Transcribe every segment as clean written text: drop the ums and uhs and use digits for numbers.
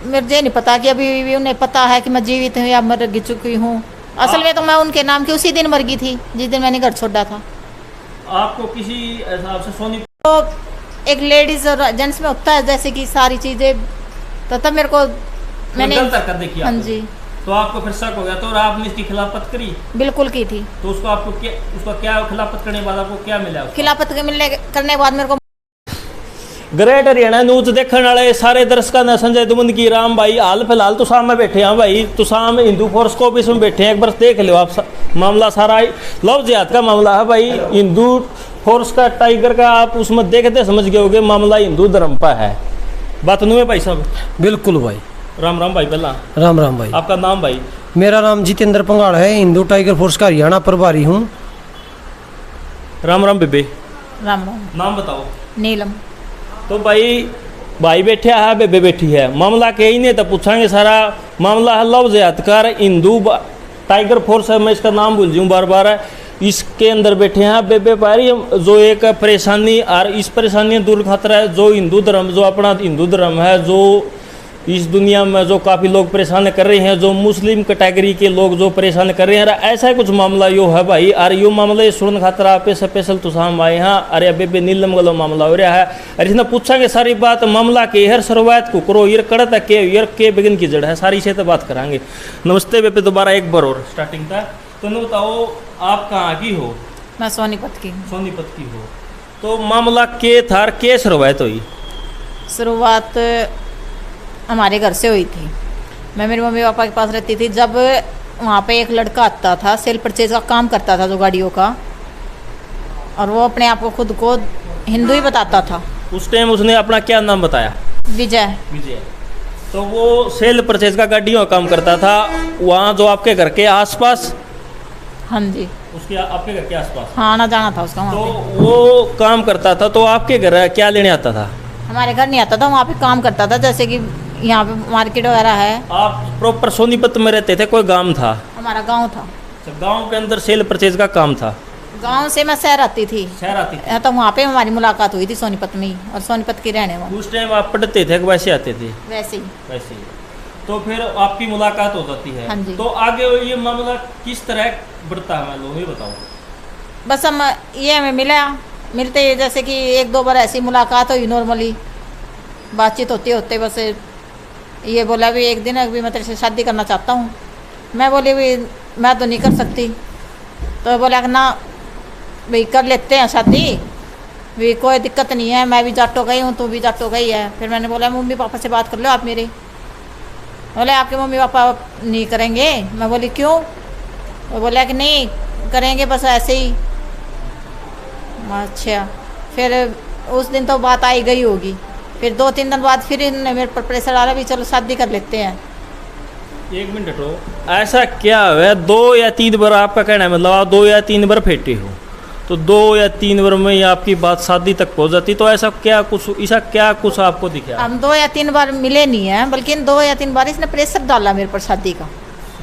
मुझे नहीं पता कि अभी भी उन्हें पता है कि मैं जीवित हूँ या मर चुकी हूँ। असल में तो मैं उनके नाम की उसी दिन मर गई थी जिस दिन मैंने घर छोड़ा था। आपको किसी हिसाब से सोनी तो एक लेडीज और जेंट्स में होता है जैसे कि सारी चीज़ें, तो तब मेरे को मैंने गलत हरकत देखी हाँ आपने? जी तो आपको फिर शक हो गया तो और आपने इसकी खिलाफत करी? बिल्कुल की थी। तो उसको आपको क्या, उसका क्या खिलाफत करने के बाद आपको क्या मिला उसका? खिलाफत के मिलने करने के बाद मेरे को ग्रेट हरियाणा न्यूज देखने वाले सारे दर्शकों ने संजय दुमन की राम भाई हाल फिलहाल तुसाम में बैठे हैं भाई। तुसाम हिंदू फोर्स को ऑफिस में बैठे हैं, एक बार देख लो आप मामला सारा लव जिहाद का मामला है भाई। हिंदू फोर्स का टाइगर का आप उसमें देखते समझ गए होगे मामला हिंदू धर्म पर है। बात नहीं है भाई साहब? बिल्कुल भाई। राम राम भाई। पहला राम राम भाई। आपका नाम भाई? मेरा नाम जितेंद्र पंगाड़ है, हिंदू टाइगर फोर्स का हरियाणा प्रभारी हूँ। राम राम बेबे। राम राम। नाम बताओ? नीलम। तो भाई बैठे है, बेबे बैठी है। मामला के ही नहीं तो पूछांगे सारा मामला है लव जिहादकार हिंदू टाइगर फोर्स है, मैं इसका नाम भूल जाऊँ बार बार। इसके अंदर बैठे हैं बेबे पारी, जो एक परेशानी और इस परेशानी दूर खतरा है जो हिंदू धर्म, जो अपना हिंदू धर्म है, जो इस दुनिया में जो काफ़ी लोग परेशान कर रहे हैं, जो मुस्लिम कैटेगरी के लोग जो परेशान कर रहे हैं, ऐसा कुछ मामला यो है भाई। और यो मामला सुन खतरा पे स्पेशल तो साम आए हैं। अरे बेबे नीलम गलो मामला हो रहा है। अरे इसने पूछांगे सारी बात मामला के हर शुरुआत को करो यार कड़ता के बिगन की जड़ है सारी से तो बात करांगे। नमस्ते बेबे दोबारा एक बार और स्टार्टिंग था। तो न बताओ आप कहाँ की हो? मैं सोनीपत की। सोनीपत की हो। तो मामला के था के शुरुआत हुई? शुरुआत हमारे घर से हुई थी। मैं मेरे मम्मी पापा के पास रहती थी। जब वहाँ पे एक लड़का आता था, सेल परचेज का काम करता था जो गाड़ियों का, और वो अपने आप को खुद को हिंदू ही बताता था। उस टाइम उसने अपना क्या नाम बताया? विजय। विजय। तो वो सेल परचेज का गाड़ियों का काम करता था वहाँ जो आपके घर के आसपास? हाँ जी। उसके आपके घर के आसपास? हाँ, आना जाना था उसका वहाँ तो पे। वो काम करता था तो आपके घर क्या लेने आता था? हमारे घर नहीं आता था, वहाँ पे काम करता था। जैसे कि यहाँ पे मार्केट वगैरह है। आप प्रॉपर सोनीपत में रहते थे, कोई गांव था? हमारा गांव था। गांव के अंदर सेल परचेज का काम था? गांव से मैं शहर आती थी। शहर आती थी? तो वहाँ पे हमारी मुलाकात हुई थी सोनीपत में ही, और सोनीपत की रहने वाली। उस टाइम आप पढ़ते थे कि वैसे आते थे? वैसे ही। वैसे ही। तो फिर आपकी मुलाकात हो जाती है। हाँ जी। तो आगे ये मामला किस तरह बढ़ता है मैं ये बताओ? बस हम ये हमें मिलते जैसे कि एक दो बार ऐसी मुलाकात हुई, नॉर्मली बातचीत होते होते बस ये बोला भी एक दिन अभी मैं तेरे से शादी करना चाहता हूँ। मैं बोली भी मैं तो नहीं कर सकती। तो बोला कि ना भाई कर लेते हैं शादी, भी कोई दिक्कत नहीं है, मैं भी जाटो गई हूँ, तू भी जाटो गई है। फिर मैंने बोला मम्मी पापा से बात कर लो आप मेरे। बोले आपके मम्मी पापा नहीं करेंगे। मैं बोली क्यों? वो बोला कि नहीं करेंगे, बस ऐसे ही। अच्छा, फिर उस दिन तो बात आई गई होगी। फिर 2-3 दिन बाद फिर इन्होंने मेरे पर प्रेशर डाला भी चलो शादी कर लेते हैं। एक मिनट हटो। ऐसा क्या है 2 या 3 बार आपका कहना है, मतलब आप 2 या 3 बार फेंटे हो, तो 2 या 3 बार में आपकी बात शादी तक पहुंच जाती, तो ऐसा क्या कुछ आपको दिखा? हम 2 या 3 बार मिले नहीं हैं, बल्कि 2 या 3 बार इसने प्रेशर डाला मेरे पर शादी का।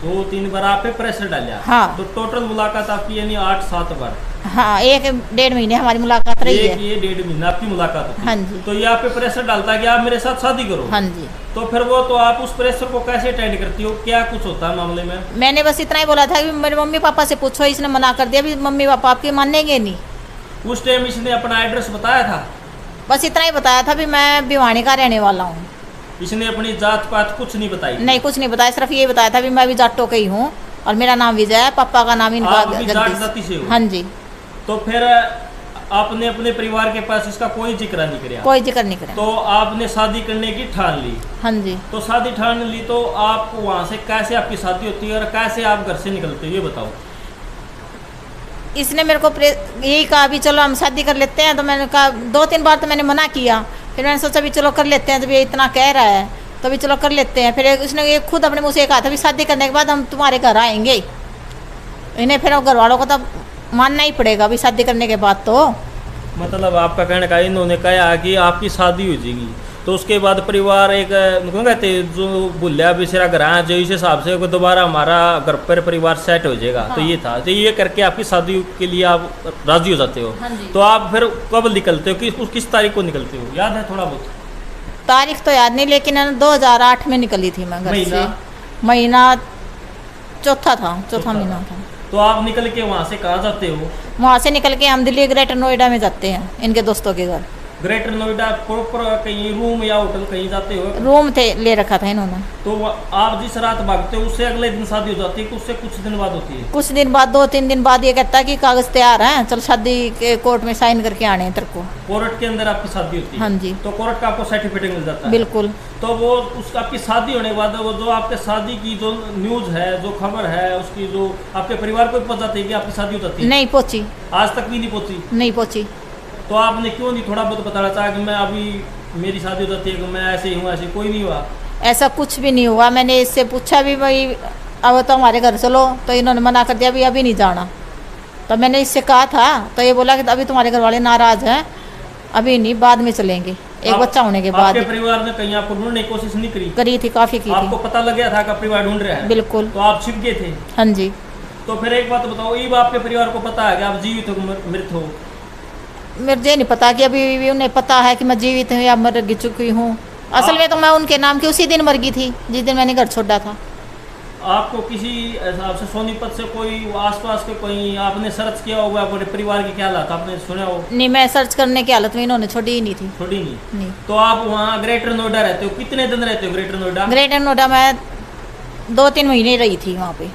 2-3 बार आप पे प्रेशर डाला? हाँ। तो टोटल मुलाकात आपकी यानी 8-7 बार? हाँ, 1-1.5 महीने हमारी मुलाकात रही है। ये 1.5 महीना आपकी मुलाकात होती है? हाँ जी। तो ये आप पे प्रेशर डालता है कि आप मेरे साथ शादी करो? हाँ जी। तो फिर वो तो आप उस प्रेशर को कैसे अटेंड करती हो, क्या कुछ होता है मामले में? मैंने बस इतना ही बोला था कि मेरे मम्मी पापा से पूछो। इसने मना कर दिया भी मम्मी पापा आपके मानेंगे नहीं। उस टाइम इसने अपना एड्रेस बताया था? बस इतना ही बताया था भी मैं भिवानी का रहने वाला हूँ। इसने अपनी जात पात कुछ नहीं बताई? नहीं, कुछ नहीं बताया, सिर्फ ये बताया था भी मैं भी जाटो का ही हूँ और मेरा नाम विजय है, पापा का नाम इनका आप भी जाट जाति से हो? हाँ जी। तो फिर आपने अपने परिवार के पास इसका कोई जिक्र नहीं किया? कोई जिक्र नहीं करा। तो आपने शादी करने की ठान ली? हाँ जी। तो शादी ठान ली तो आप वहाँ से कैसे आपकी शादी होती है और कैसे आप घर से निकलते हो ये बताओ? इसने मेरे को यही कहा भी चलो हम शादी कर लेते हैं। तो मैंने कहा 2-3 बार तो मैंने मना किया। फिर मैंने सोचा भी चलो कर लेते हैं, जब ये इतना कह रहा है तो भी चलो कर लेते हैं। फिर उसने ये खुद अपने मुँह से कहा था भी शादी करने के बाद हम तुम्हारे घर आएंगे। इन्हें फिर घर वालों को तो मानना ही पड़ेगा भी शादी करने के बाद। तो मतलब आपका कहने का इन्होंने कहा कि आपकी शादी हो जाएगी, तो उसके बाद परिवार एक कहते जो भूलिया बेचारा घर आया जो इस हिसाब से दोबारा हमारा घर पर परिवार सेट हो जाएगा। हाँ। तो ये था, तो ये करके आपकी शादी के लिए आप राजी हो जाते हो। हाँ जी। तो आप फिर कब निकलते हो, किस तारीख को निकलते हो, याद है थोड़ा बहुत? तारीख तो याद नहीं, लेकिन 2008 में निकली थी मैं घर से। महीना? महीना चौथा महीना था। तो आप निकल के वहाँ से कहाँ जाते हो? वहाँ से निकल के हम दिल्ली ग्रेटर नोएडा में जाते हैं, इनके दोस्तों के घर। ग्रेटर नोएडा प्रॉपर कहीं रूम या होटल कहीं जाते हो? रूम थे ले रखा था इन्होंने। तो आप जिस रात भागते हो उससे अगले दिन शादी हो जाती है कि उससे कुछ दिन बाद होती है? कुछ दिन बाद, 2-3 दिन बाद ये कहता है कि कागज तैयार हैं, चल शादी के कोर्ट में साइन करके आने हैं तेरे को। कोर्ट के अंदर आपकी शादी होती है? हाँ जी। तो कोर्ट का आपको सर्टिफिकेट मिल जाता है? बिल्कुल। तो वो आपकी शादी होने के बाद वो जो आपके शादी की जो न्यूज है, जो खबर है, उसकी जो आपके परिवार को पहुंच जाती है कि आपकी शादी हो जाती है? नहीं पहुंची। आज तक भी नहीं पहुंची? नहीं पहुंची। तो आपने क्यों नहीं थोड़ा बहुत बताना चाहा कि मैं अभी मेरी शादी हो जाती है कि मैं ऐसे ही हूँ? ऐसे कोई नहीं हुआ? ऐसा कुछ भी नहीं हुआ। मैंने इससे पूछा भी, भाई अब तो हमारे घर चलो, तो इन्होंने मना कर दिया, अभी नहीं जाना। तो मैंने इससे कहा था, तो ये बोला कि अभी तुम्हारे घर वाले नाराज हैं, अभी नहीं, बाद में चलेंगे, एक बच्चा होने के बाद। आपके परिवार ने कहीं आपको ढूंढने की कोशिश नहीं करी? करी थी, काफी की आपको थी। पता लग गया था कि परिवार ढूंढ रहा है? बिल्कुल। तो आप छिप गए थे? हाँ जी। तो फिर एक बात बताओ, ये आपके परिवार को पता है कि आप जीवित हो मृत हो? मुझे नहीं पता कि अभी भी उन्हें पता है कि मैं जीवित हूँ या मर चुकी हूँ। असल में तो मैं उनके नाम की उसी दिन मर गई थी जिस दिन मैंने घर छोड़ा था। आपको किसी आपसे सोनीपत से कोई आसपास के कोई आपने सर्च किया होगा अपने परिवार की क्या हालत आपने सुना हो? नहीं, मैं सर्च करने की हालत में इन्होंने छोड़ी ही नहीं थी। छोड़ी नहीं? नहीं। तो आप वहाँ ग्रेटर नोएडा रहते हो, कितने दिन रहते हो ग्रेटर नोएडा? ग्रेटर नोएडा में 2-3 महीने रही थी वहाँ पे।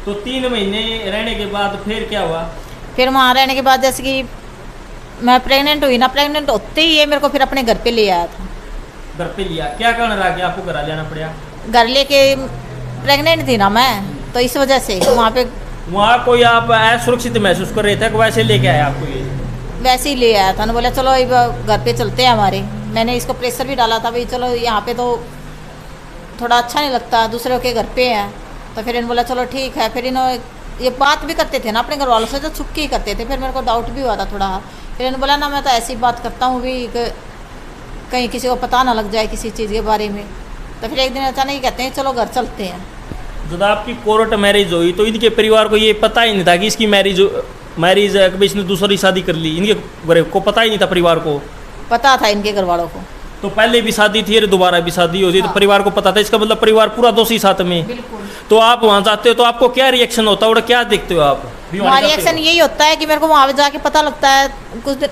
तो 3 महीने रहने के बाद फिर क्या हुआ? फिर वहाँ रहने के बाद जैसे कि मैं प्रेग्नेंट हुई ना, प्रेग्नेंट होते ही ये मेरे को फिर अपने घर पे ले आया था। घर पे लिया? क्या कारण रहा कि आपको घर लेना पड़ा? घर लेके प्रेग्नेंट थी ना मैं, तो इस वजह से वहाँ कोई आप असुरक्षित महसूस कर रहे थे कि वैसे लेके आया आपको? ये वैसे ही ले आया था ना, बोला चलो अब घर पे चलते हैं हमारे। मैंने इसको प्रेशर भी डाला था, भाई चलो यहाँ पे तो थोड़ा अच्छा नहीं लगता, दूसरे के घर पे है। तो फिर इन्होंने बोला चलो ठीक है। फिर इन्होंने ये बात भी करते थे ना अपने घर वालों से, तो छुप के ही करते थे। फिर मेरे को डाउट भी हुआ था थोड़ा। फिर इन्होंने बोला ना मैं तो ऐसी बात करता हूँ भी कहीं किसी को पता ना लग जाए किसी चीज़ के बारे में। तो फिर एक दिन अचानक ही कहते हैं चलो घर चलते हैं। जब आपकी कोर्ट मैरिज हुई तो इनके परिवार को ये पता ही नहीं था कि इसकी मैरिज इसने दूसरी शादी कर ली? इनके को पता ही नहीं था? परिवार को पता था, इनके घर वालों को। तो पहले भी शादी थी और दोबारा भी शादी होती है? हाँ। तो परिवार को पता था? इसका मतलब परिवार पूरा दोषी साथ में। बिल्कुल। तो आप वहाँ जाते हो तो आपको क्या रिएक्शन होता है और क्या देखते हो आप? वहाँ रिएक्शन यही होता है कि मेरे को वहाँ पे जाके पता लगता है कुछ दिन,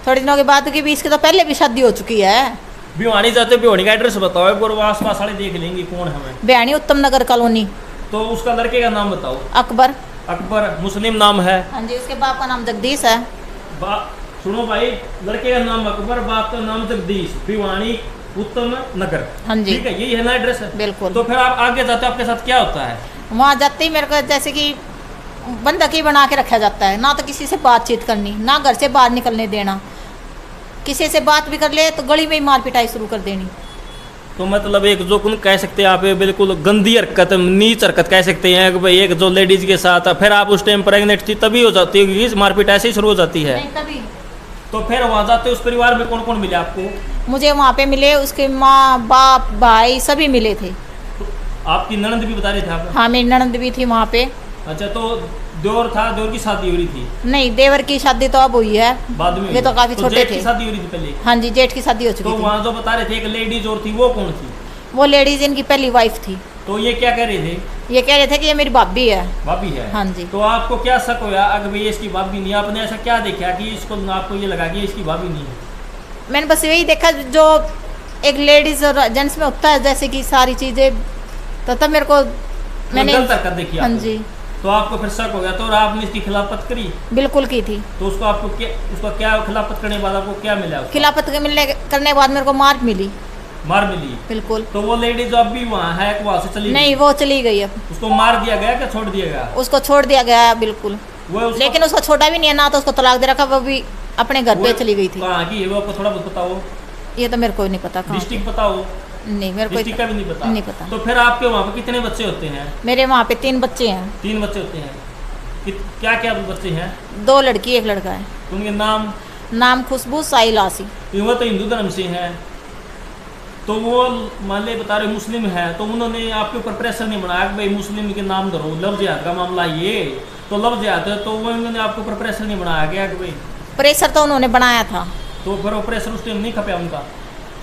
थोड़े दिनों के बाद कि भी इसके तो पहले भी शादी हो चुकी है। भिवानी जाते हो, भिवानी का एड्रेस बताओ एक बार, आस पास वाले देख लेंगे कौन है। भिवानी उत्तम नगर कॉलोनी। तो उसका लड़के का नाम बताओ। अकबर। अकबर मुस्लिम नाम है? हाँ जी। उसके बाप का नाम जगदीश है। सुनो भाई, लड़के का नाम अकबर, बाप का नाम जगदीश, भिवानी उत्तम नगर। हाँ जी। ठीक है, यही है ना एड्रेस? बिल्कुल। तो फिर आप आगे जाते हो, आपके साथ क्या होता है? वहाँ जाते ही मेरे को जैसे कि बंधक ही बना के रखा जाता है, ना तो किसी से बातचीत करनी, ना घर से बाहर निकलने देना। किसी से बात भी कर ले तो गली में ही मार पिटाई शुरू कर देनी। तो मतलब एक जो कौन कह सकते हैं आप, बिल्कुल गंदी हरकत, नीच हरकत कह सकते हैं कि भाई एक जो लेडीज के साथ, फिर आप उस टाइम प्रेग्नेंट थी तभी हो जाती है मारपीट, ऐसे ही शुरू हो जाती है? नहीं, तभी। तो फिर वहाँ जाते उस परिवार में कौन कौन मिले आपको? मुझे वहाँ पे मिले उसके माँ बाप भाई सभी मिले थे। तो आपकी ननद भी बता रहे थे आप? हाँ, मेरी ननद भी थी वहाँ पे। अच्छा, तो देवर था, देवर की शादी हो रही थी? नहीं, देवर की शादी तो अब हुई है, बाद में? ये तो काफी छोटे जेठ थे। की शादी हो रही थी पहले? हाँ जी, जेठ की शादी हो तो चुकी थी। वहाँ जो बता रहे थे एक लेडीज और थी, वो कौन थी? वो लेडीज इनकी पहली वाइफ थी। तो ये क्या कह रहे थे? ये कह रहे थे कि ये मेरी भाभी है। भाभी है? हाँ जी। तो आपको क्या शक होया अगर भाई इसकी भाभी नहीं? आपने ऐसा क्या देखा कि इसको आपको ये लगा कि इसकी भाभी नहीं है? मैंने बस यही देखा जो एक लेडीज और जेंट्स में होता है, जैसे कि सारी चीजें, तो तब मेरे को मैंने गलत हरकत देखी? हाँ आपने? जी। तो आपको फिर शक हो गया, तो और आपने इसकी खिलाफत करी? बिल्कुल की थी। तो उसको आपको क्या, उसका क्या खिलाफत करने के बाद आपको क्या मिला? खिलाफत के मिलने करने के बाद मेरे को मार मिली। मार मिली? बिल्कुल। तो वो लेडीज अब भी वहाँ है कि वहाँ से चली नहीं, गई? वो चली गई अब। उसको मार दिया गया क्या छोड़ दिया गया? उसको छोड़ दिया गया बिल्कुल। लेकिन उसको उसको छोड़ा भी नहीं है ना, तो उसको तलाक दे रखा, वो भी अपने घर पे चली गई थी। कहाँ की है वो, आपको थोड़ा बहुत बताओ? ये तो मेरे को नहीं पता कहाँ। डिस्ट्रिक्ट पता हो? नहीं, मेरे को डिस्ट्रिक्ट का भी नहीं पता? नहीं पता। तो फिर आपके वहाँ पे कितने बच्चे होते हैं? मेरे वहाँ पे 3 बच्चे हैं। 3 बच्चे होते हैं? क्या क्या बच्चे हैं? 2 लड़की 1 लड़का है। उनके नाम? नाम खुशबू, साहिल, आसी। वो तो हिंदू धर्म से हैं, तो वो मान ले बता रहे मुस्लिम है, तो उन्होंने आपके ऊपर प्रेशर नहीं बनाया कि भाई मुस्लिम के नाम धरो, लव जिहाद का मामला ये, तो लव जिहाद है, तो वो उन्होंने आपके ऊपर प्रेशर नहीं बनाया गया कि भाई? प्रेशर तो उन्होंने बनाया था। तो फिर वो प्रेशर उस टाइम नहीं खपा उनका?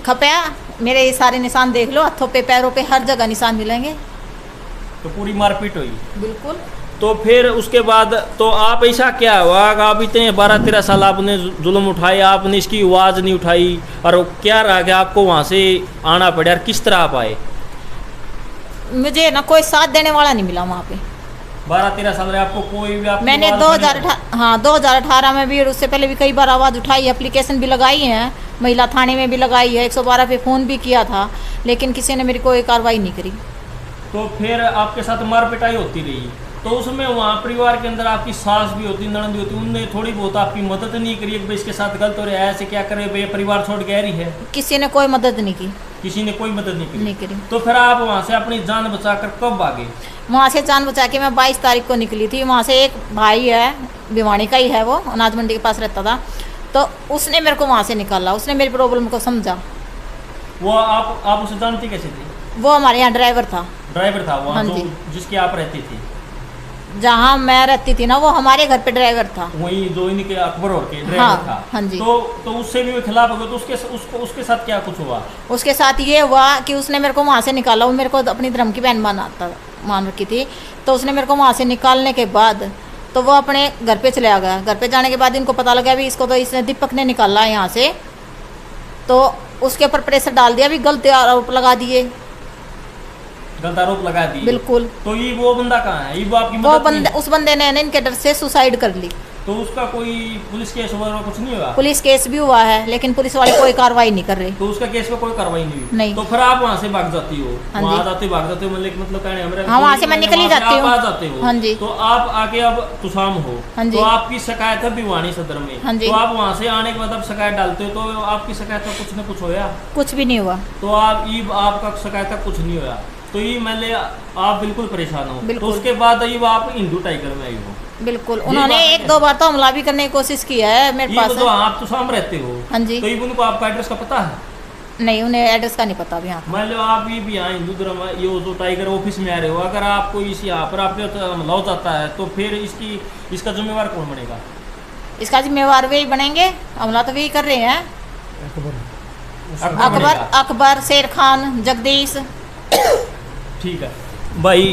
खपया मेरे ये सारे निशान देख लो, हाथों पे पैरों पे हर जगह निशान मिलेंगे। तो पूरी मारपीट हुई। बिल्कुल। तो फिर उसके बाद तो आप ऐसा क्या हुआ कि आप इतने 12-13 साल आपने जुल्म उठाए, आपने इसकी आवाज़ नहीं उठाई, और क्या रहा कि आपको वहाँ से आना पड़ा, और किस तरह आप आए? मुझे ना कोई साथ देने वाला नहीं मिला वहाँ पे। 12-13 साल में आपको कोई भी आपकी मैंने आवाज़ नहीं 2018 में भी और उससे पहले भी कई बार आवाज़ उठाई, एप्लीकेशन भी लगाई है, महिला थाने में भी लगाई है, 112 पे फ़ोन भी किया था, लेकिन किसी ने मेरी कोई कार्रवाई नहीं करी। तो फिर आपके साथ मार पिटाई होती रही, तो उसमें वहाँ परिवार के अंदर आपकी सास भी होती, ननद भी होती, उनने थोड़ी बहुत आपकी मदद नहीं करी कि भाई इसके साथ गलत हो रहा है, ऐसे क्या करे भाई, परिवार छोड़ के आ रही है? किसी ने कोई मदद नहीं की। किसी ने कोई मदद नहीं करी। तो फिर आप वहाँ से अपनी जान बचाकर कब भागे? वहाँ से जान बचा के मैं 22 तारीख को निकली थी। वहाँ से एक भाई है, भिवानी का ही है, वो अनाज मंडी के पास रहता था, तो उसने मेरे को वहाँ से निकाला, उसने मेरी प्रॉब्लम को समझा। वो आप उसे जानती कैसे थी? वो हमारे यहाँ ड्राइवर था। ड्राइवर था वहाँ? हाँ जो जी। जिसके आप रहती थी? जहाँ मैं रहती थी ना, वो हमारे घर पे ड्राइवर था। वही जो इनके अकबर और के ड्राइवर हाँ, था। हाँ जी। तो उससे भी वो खिलाफ हो गए, तो उसके साथ क्या कुछ हुआ? उसके साथ ये हुआ कि उसने मेरे को वहाँ से निकाला। वो मेरे को अपनी धर्म की बहन मान रखी थी, तो उसने मेरे को वहाँ से निकालने के बाद तो वो अपने घर पे चले गया। घर पे जाने के बाद इनको पता लगा भी इसको तो इसने दीपक ने निकाला है यहाँ से, तो उसके ऊपर प्रेशर डाल दिया, भी गलत आरोप लगा दिए। गलत आरोप लगा दिए? बिल्कुल। तो ये वो बंदा कहाँ है? ये वो आपकी वो मदद बंदे, नहीं? उस बंदे ने इनके डर से सुसाइड कर ली। तो उसका कोई पुलिस केस वगैरह कुछ नहीं हुआ? पुलिस केस भी हुआ है, लेकिन पुलिस वाले कोई कार्रवाई नहीं कर रहे। तो उसका केस पे कोई कार्रवाई नहीं हुई? नहीं। तो फिर आप वहाँ से भाग जाती हो? हाँ वहाँ जी। जाते भाग जाते हो मतलब कहने हमारे हाँ, वहाँ से मैं निकल ही जाती हूँ। आ जाते हो? हाँ जी। तो आप आगे अब तुसाम हो, हाँ जी। तो आपकी शिकायत है भिवानी सदर में। हाँ जी। तो आप वहाँ से आने के बाद आप शिकायत डालते हो, तो आपकी शिकायत का कुछ न कुछ होया? कुछ भी नहीं हुआ। तो आपका शिकायत का कुछ नहीं होया, तो ये मैंने आप बिल्कुल परेशान हो। तो बिल्कुल। उसके बाद ये आप हिंदू टाइगर में आई हो? बिल्कुल। उन्होंने 1-2 बार तो हमला भी करने की कोशिश की है मेरे पास। तो आप तो साम रहते हो? हाँ जी। तो ये उनको आपका एड्रेस का पता है? नहीं, उन्हें एड्रेस का नहीं पता अभी यहाँ। मान लो आप ये भी यहाँ हिंदू धर्म ये जो टाइगर ऑफिस में आ रहे हो, अगर आपको इस यहाँ पर आप हमला हो जाता है, तो फिर इसका जिम्मेवार कौन बनेगा? इसका जिम्मेवार वही बनेंगे, हमला तो वही कर रहे हैं। अकबर बनेगा। अकबर, शेर खान, जगदीश। ठीक है भाई।